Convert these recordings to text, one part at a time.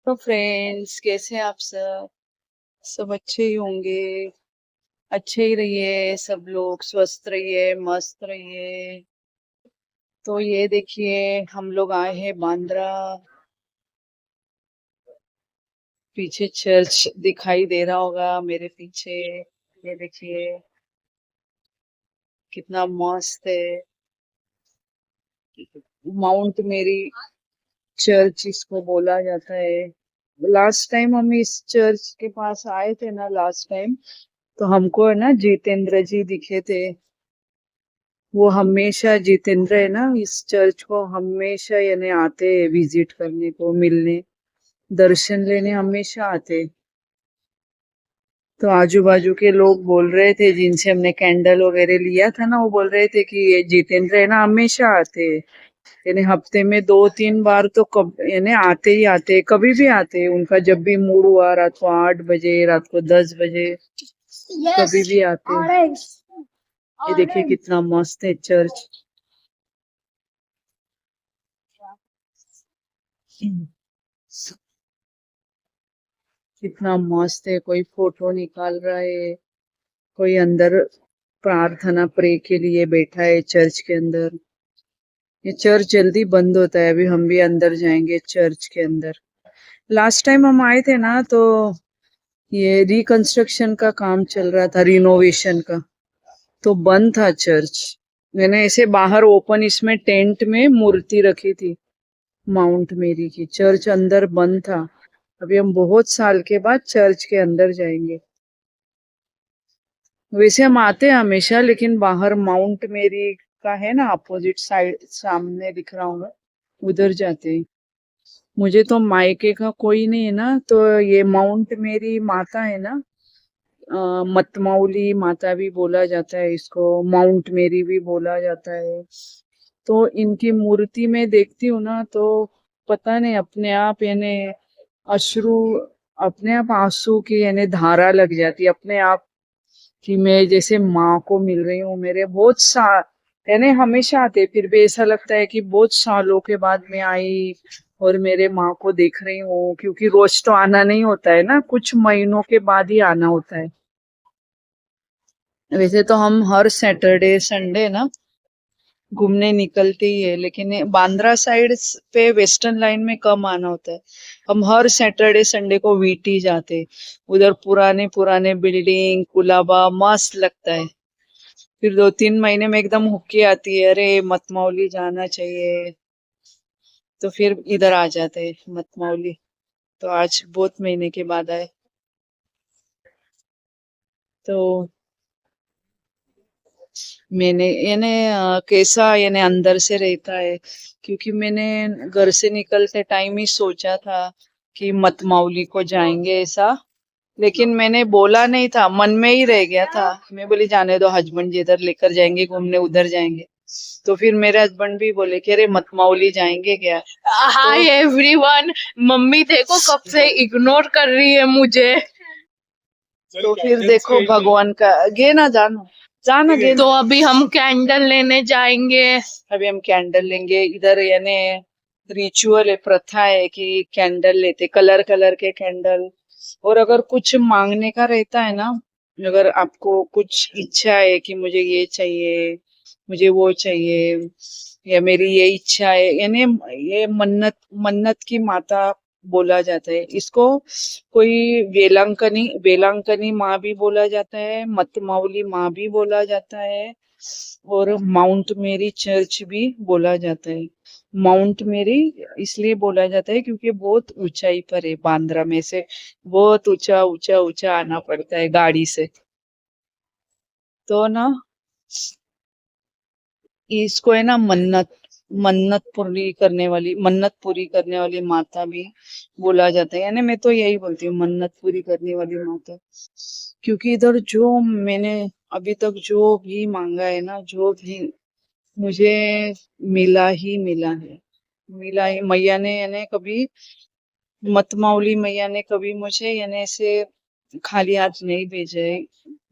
तो फ्रेंड्स, कैसे हैं आप सब? सब अच्छे ही होंगे। अच्छे ही रहिए, सब लोग स्वस्थ रहिए, मस्त रहिए। तो ये देखिए, हम लोग आए हैं बांद्रा। पीछे चर्च दिखाई दे रहा होगा मेरे पीछे। ये देखिए कितना मस्त है। माउंट मेरी चर्च इसको बोला जाता है। लास्ट टाइम हम इस चर्च के पास आए थे ना, लास्ट टाइम, तो हमको है ना जितेंद्र जी दिखे थे। वो हमेशा, जितेंद्र है ना, इस चर्च को हमेशा यानी आते विजिट करने को, मिलने, दर्शन लेने हमेशा आते। तो आजू बाजू के लोग बोल रहे थे, जिनसे हमने कैंडल वगैरह लिया था ना, वो बोल रहे थे कि ये जितेंद्र है ना, हमेशा आते, यानी हफ्ते में 2-3 बार तो कब यानी आते ही आते, कभी भी आते। उनका जब भी मूड हुआ, रात को 8 बजे, रात को 10 बजे, कभी भी आते। ये देखिए कितना मस्त है चर्च। कितना मस्त है। कोई फोटो निकाल रहा है, कोई अंदर प्रार्थना प्रे के लिए बैठा है चर्च के अंदर। ये चर्च जल्दी बंद होता है, अभी हम भी अंदर जाएंगे चर्च के अंदर। लास्ट टाइम हम आए थे ना, तो ये रिकंस्ट्रक्शन का काम चल रहा था, रिनोवेशन का, तो बंद था चर्च। मैंने ऐसे बाहर ओपन इसमें टेंट में मूर्ति रखी थी माउंट मेरी की। चर्च अंदर बंद था। अभी हम बहुत साल के बाद चर्च के अंदर जाएंगे। वैसे हम आते हैं हमेशा, लेकिन बाहर माउंट मेरी का है ना, अपोजिट साइड सामने दिख रहा होगा, उधर जाते हैं। मुझे तो मायके का कोई नहीं है ना, तो ये माउंट मेरी माता है ना, मतमाउली माता भी बोला जाता है इसको, माउंट मेरी भी बोला जाता है। तो इनकी मूर्ति में देखती हूँ ना, तो पता नहीं, अपने आप यानी अश्रु, अपने आप आंसू की यानी धारा लग जाती है अपने आप, कि मैं जैसे माँ को मिल रही हूँ। मेरे बहुत सा यानी हमेशा आते, फिर भी ऐसा लगता है कि बहुत सालों के बाद मैं आई और मेरे माँ को देख रही हूँ, क्योंकि रोज तो आना नहीं होता है ना, कुछ महीनों के बाद ही आना होता है। वैसे तो हम हर सैटरडे संडे ना घूमने निकलते ही है, लेकिन ये बांद्रा साइड पे वेस्टर्न लाइन में कम आना होता है। हम हर सैटरडे संडे को वीटी जाते। उधर पुराने पुराने बिल्डिंग, कुलाबा मस्त लगता है। फिर 2-3 महीने में एकदम हुक्की आती है, अरे मतमौली जाना चाहिए, तो फिर इधर आ जाते हैं मतमौली। तो आज बहुत महीने के बाद आए। तो मैंने यानी कैसा यानी अंदर से रहता है, क्योंकि मैंने घर से निकलते टाइम ही सोचा था कि मतमौली को जाएंगे ऐसा, लेकिन मैंने बोला नहीं था, मन में ही रह गया था। मैं बोली जाने दो, हस्बैंड जिधर लेकर जाएंगे घूमने उधर जाएंगे। तो फिर मेरे हस्बैंड भी बोले कि अरे मतमौली जाएंगे क्या। हाय एवरीवन, मम्मी देखो कब से इग्नोर कर रही है मुझे। तो फिर देखो भगवान का, गे ना जानो, जाना गे। तो अभी हम कैंडल लेने जाएंगे। अभी हम कैंडल लेंगे इधर, यानी रिचुअल है, प्रथा है कि कैंडल लेते, कलर कलर के कैंडल। और अगर कुछ मांगने का रहता है ना, अगर आपको कुछ इच्छा है कि मुझे ये चाहिए, मुझे वो चाहिए, या मेरी ये इच्छा है, यानी ये मन्नत, मन्नत की माता बोला जाता है इसको। कोई वेलांकनी, वेलांकनी माँ भी बोला जाता है, मतमावली माँ भी बोला जाता है, और माउंट मेरी चर्च भी बोला जाता है। माउंट मेरी इसलिए बोला जाता है क्योंकि बहुत ऊंचाई पर है, बांद्रा में से बहुत ऊंचा ऊंचा ऊंचा आना पड़ता है गाड़ी से। तो ना इसको है ना मन्नत, मन्नत पूरी करने वाली, मन्नत पूरी करने वाली माता भी बोला जाता है। यानी मैं तो यही बोलती हूँ, मन्नत पूरी करने वाली माता। क्योंकि इधर जो मैंने अभी तक जो भी मांगा है ना, जो भी मुझे मिला ही मिला है, मिला ही। मैया ने यानी कभी, मतमाउली मैया ने कभी मुझे यानी ऐसे खाली हाथ नहीं भेजा है,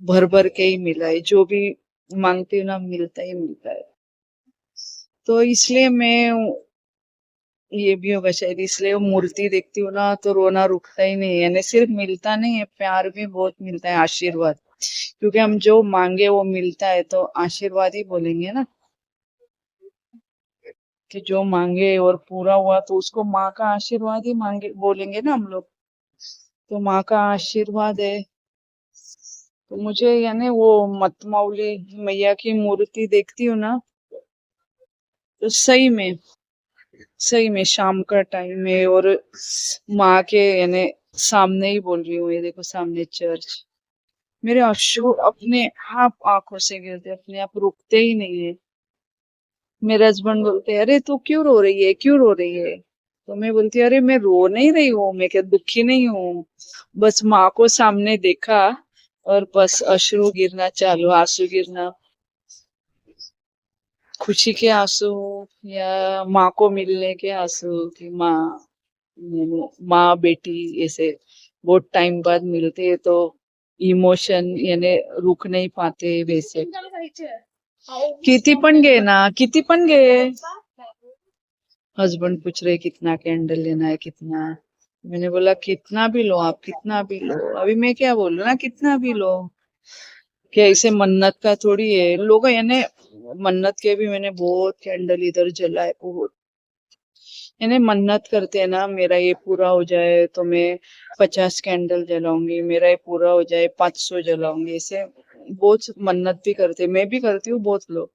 भर भर के ही मिला है। जो भी मांगती हूँ ना, मिलता ही मिलता है। तो इसलिए मैं ये भी होगा शायद, इसलिए वो मूर्ति देखती हूँ ना तो रोना रुकता ही नहीं है। यानी सिर्फ मिलता नहीं है, प्यार भी बहुत मिलता है, आशीर्वाद। क्योंकि हम जो मांगे वो मिलता है तो आशीर्वाद ही बोलेंगे ना, कि जो मांगे और पूरा हुआ तो उसको माँ का आशीर्वाद ही मांगे बोलेंगे ना हम लोग। तो माँ का आशीर्वाद है। तो मुझे यानी वो मतमाउली मैया की मूर्ति देखती हूँ ना, तो सही में शाम का टाइम है, और माँ के यानी सामने ही बोल रही हूँ, ये देखो सामने चर्च। मेरे अश्रु अपने आप आंखों से गिरते, अपने आप रुकते ही नहीं है। मेरे हस्बैंड बोलते हैं, अरे तू क्यों रो रही है, क्यों रो रही है? तो मैं बोलती अरे मैं रो नहीं रही हूँ, मैं क्या दुखी नहीं हूँ, बस माँ को सामने देखा और बस अश्रु गिरना चालू, आंसू गिरना, खुशी के आंसू या माँ को मिलने के आंसू, कि माँ बेटी ऐसे बहुत टाइम बाद मिलते हैं तो इमोशन यानी रुक नहीं पाते वैसे। किती पण घे ना, किती पण घे। हस्बैंड पूछ रहे कितना कैंडल लेना है, कितना। मैंने बोला कितना भी लो आप, कितना भी लो। अभी मैं क्या बोल रहा ना, कितना भी लो। क्या ऐसे मन्नत का थोड़ी है लोग, यानी मन्नत के भी मैंने बहुत कैंडल इधर जलाए, बहुत। यानी मन्नत करते हैं ना, मेरा ये पूरा हो जाए तो मैं 50 कैंडल जलाऊंगी, मेरा ये पूरा हो जाए 500 जलाऊंगी, ऐसे बहुत मन्नत भी करते, मैं भी करती हूँ बहुत लोग।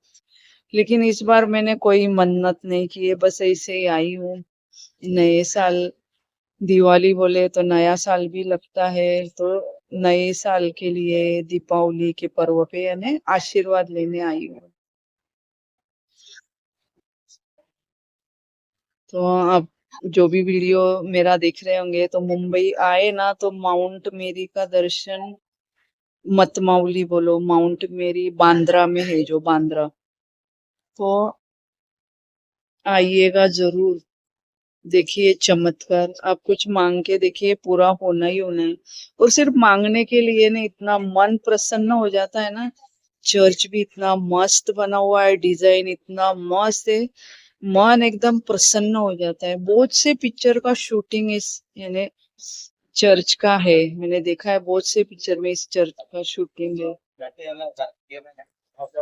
लेकिन इस बार मैंने कोई मन्नत नहीं की है, बस ऐसे ही आई हूँ। नए साल, दिवाली बोले तो नया साल भी लगता है, तो नए साल के लिए दीपावली के पर्व पे यानी आशीर्वाद लेने आई हूँ। तो अब जो भी वीडियो मेरा देख रहे होंगे तो मुंबई आए ना तो माउंट मेरी का दर्शन, मतमाउली बोलो, माउंट मेरी बांद्रा में है, जो बांद्रा, तो आइएगा जरूर। देखिए चमत्कार, आप कुछ मांग के देखिए, पूरा होना ही होना है। और सिर्फ मांगने के लिए ना इतना मन प्रसन्न हो जाता है ना। चर्च भी इतना मस्त बना हुआ है, डिजाइन इतना मस्त है, मन एकदम प्रसन्न हो जाता है। बहुत से पिक्चर का शूटिंग इस यानी चर्च का है, मैंने देखा है बहुत से पिक्चर में इस चर्च का शूटिंग है।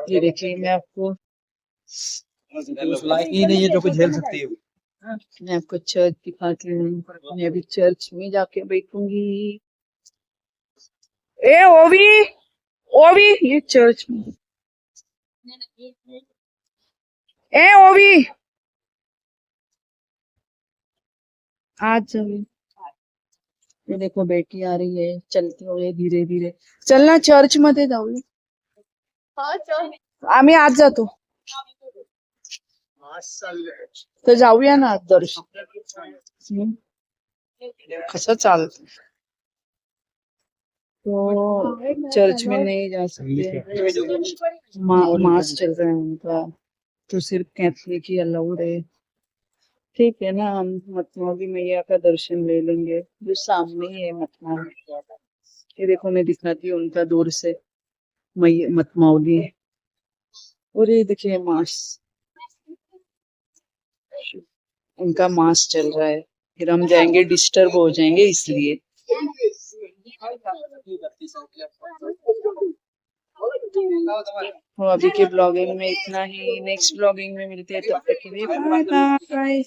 ये देखिए मैं आपको, उस लायक ही नहीं है जो कुछ झेल सकती है। मैं आपको चर्च दिखाती हूँ। मैं अभी चर्च में जाके बैठूंगी। ए ओवी, ओवी, ये चर्च में। ए ओवी, आज जाओ। ये देखो बेटी आ रही है चलते हुए धीरे धीरे। चलना चर्च मध्ये जाऊया, आम्ही आज जातो, तर जाऊया ना आज दर्शन। कसं चालत, तो चर्च में नहीं जा सकते, मास चल रहा है उनका, तो सिर्फ कैथलिक ही अलाउड है। ठीक है ना, हम मतमावी मैया का दर्शन ले लेंगे, जो सामने ही है मतमावी। ये देखो मैं दिखाती हूँ उनका दूर से, मैया मतमावली। और ये देखिए मास, उनका मास चल रहा है, फिर हम जाएंगे डिस्टर्ब हो जाएंगे इसलिए। तो अभी के ब्लॉगिंग में इतना ही, नेक्स्ट ब्लॉगिंग में मिलते हैं, तब तक के लिए बाय बाय।